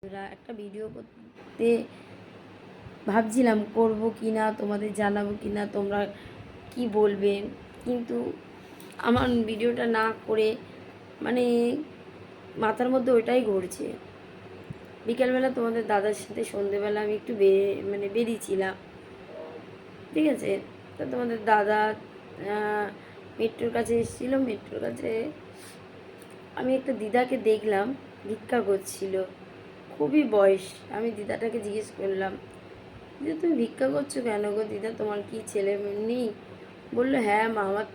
একটা ভিডিও করতে ভাবছিলাম করব কি না, তোমাদের জানাবো কি না, তোমরা কি বলবে। কিন্তু আমার ভিডিওটা না করে মানে মাথার মধ্যে ওইটাই ঘুরছে। বিকেলবেলা তোমাদের দাদার সাথে সন্ধেবেলা আমি একটু বেরিয়েছিলাম, ঠিক আছে। তো তোমাদের দাদা মেট্রোর কাছে এসেছিলো। মেট্রোর কাছে আমি একটা দিদাকে দেখলাম, ভিক্ষা করছিল, খুবই বয়স। আমি দিদাটাকে জিজ্ঞেস করলাম যে তুমি ভিক্ষা করছো কেন গো দিদা, তোমার কি ছেলে নেই? বললো হ্যাঁ মা, আমার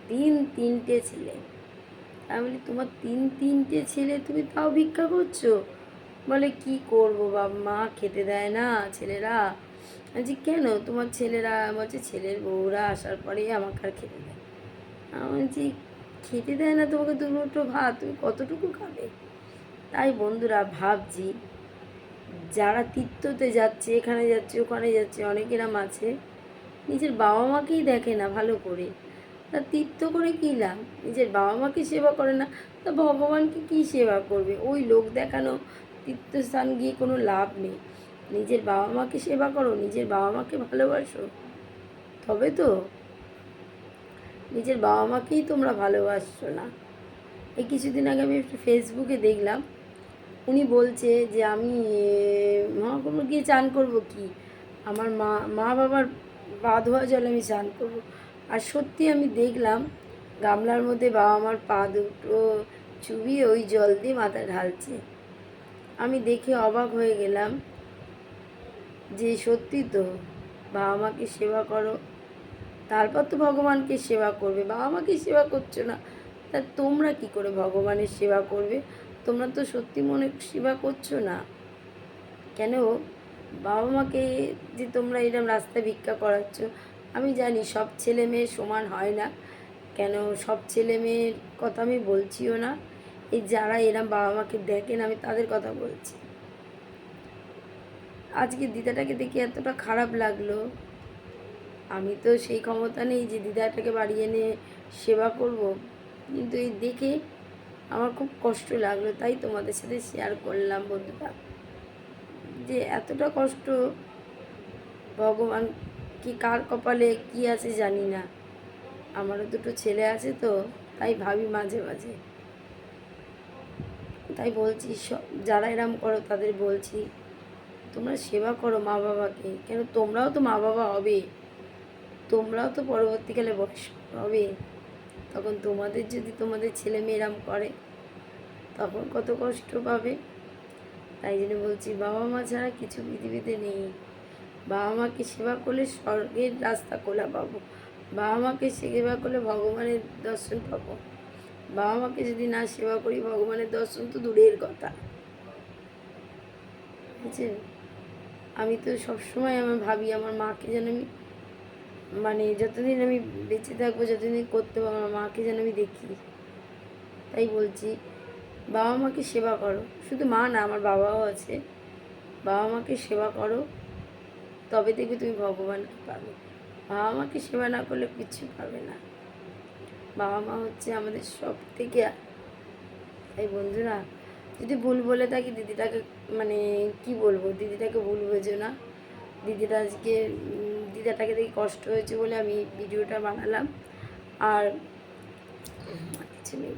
তিনটে ছেলে। আমি বলি তোমার তিনটে ছেলে, তুমি তাও ভিক্ষা করছো? বলে কি করবো মা, খেতে দেয় না ছেলেরা। বলছি কেন তোমার ছেলেরা? বলছে ছেলের বউরা আসার পরেই আমাকে আর খেতে দেয়। আমি বলছি খেতে দেয় না তোমাকে দুটো ভাত, তুমি কতটুকু খাবে? তাই বন্ধুরা ভাবছি, যারা তীর্থতে যাচ্ছে, এখানে যাচ্ছে ওখানে যাচ্ছে, অনেকেরাম আছে নিজের বাবা মাকেই দেখে না ভালো করে। তা তীর্থ করে কী লাভ? নিজের বাবা মাকে সেবা করে না, তা ভগবানকে কী সেবা করবে? ওই লোক দেখানো তীর্থস্থান গিয়ে কোনো লাভ নেই। নিজের বাবা মাকে সেবা করো, নিজের বাবা মাকে ভালোবাসো, তবে তো। নিজের বাবা মাকেই তোমরা ভালোবাসছো না। এই কিছুদিন আগে আমি একটু ফেসবুকে দেখলাম, উনি বলছে যে আমি মহাকুম্ভ গিয়ে চান করব কি, আমার মা বাবার পা ধোয়া জলে আমি চান করব। আর সত্যি আমি দেখলাম গামলার মধ্যে বাবা মার পা দুটো চুবিয়ে ওই জল দিয়ে মাথা ঢালছে। আমি দেখে অবাক হয়ে গেলাম যে সত্যি তো, বাবা মাকে সেবা করো, তারপর তো ভগবানকে সেবা করবে। বাবা মাকে সেবা করছো না, তা তোমরা কি করে ভগবানের সেবা করবে? তোমরা তো সত্যি মনে সেবা করছো না। কেন বাবা মাকে যে তোমরা এরম রাস্তায় ভিক্ষা করাচ্ছ? আমি জানি সব ছেলে মেয়ে সমান হয় না, কেন সব ছেলে মেয়ের কথা আমি বলছিও না। এই যারা এরম বাবা মাকে দেখেন আমি তাদের কথা বলছি। আজকে দিদাটাকে দেখে এতটা খারাপ লাগলো। আমি তো সেই ক্ষমতা নেই যে দিদাটাকে বাড়ি এনে সেবা করব, কিন্তু এই দেখে আমার খুব কষ্ট লাগলো। তাই তোমাদের সাথে শেয়ার করলাম বন্ধুরা, যে এতটা কষ্ট ভগবান কি কার কপালে কি আছে জানি না। আমারও দুটো ছেলে আছে তো, তাই ভাবি মাঝে মাঝে। তাই বলছি যারা এরম করো তাদের বলছি তোমরা সেবা করো মা বাবাকে। কেন তোমরাও তো মা বাবা হবে, তোমরাও তো পরবর্তীকালে বয়স্ক হবে। তখন তোমাদের যদি তোমাদের ছেলে মেয়ে এরম করে তখন কত কষ্ট পাবে। তাই জন্য বলছি বাবা মা ছাড়া কিছু পৃথিবীতে নেই। বাবা মাকে সেবা করলে স্বর্গের রাস্তা খোলা পাবো, বাবা মাকে সেবা করলে ভগবানের দর্শন পাবো। বাবা মাকে যদি না সেবা করি ভগবানের দর্শন তো দূরের কথা, বুঝছেন। আমি তো সবসময় আমার ভাবি আমার মাকে যেন আমি যতদিন আমি বেঁচে থাকবো, যতদিন করতে পারবো আমার মাকে যেন আমি দেখি। তাই বলছি বাবা মাকে সেবা করো, শুধু মা না আমার বাবাও আছে। বাবা মাকে সেবা করো, তবে দেখবে তুমি ভগবানকে পাবে। বাবা মাকে সেবা না করলে কিচ্ছু পাবে না। বাবা মা হচ্ছে আমাদের সব থেকে। তাই বন্ধুরা যদি ভুল বলে থাকি দিদিটাকে কি বলবো, দিদিটাকে ভুল বোঝো না। দিদিটা আজকে দিদাটাকে দেখে কষ্ট হয়েছে বলে আমি ভিডিওটা বানালাম। আর কিছু নেই।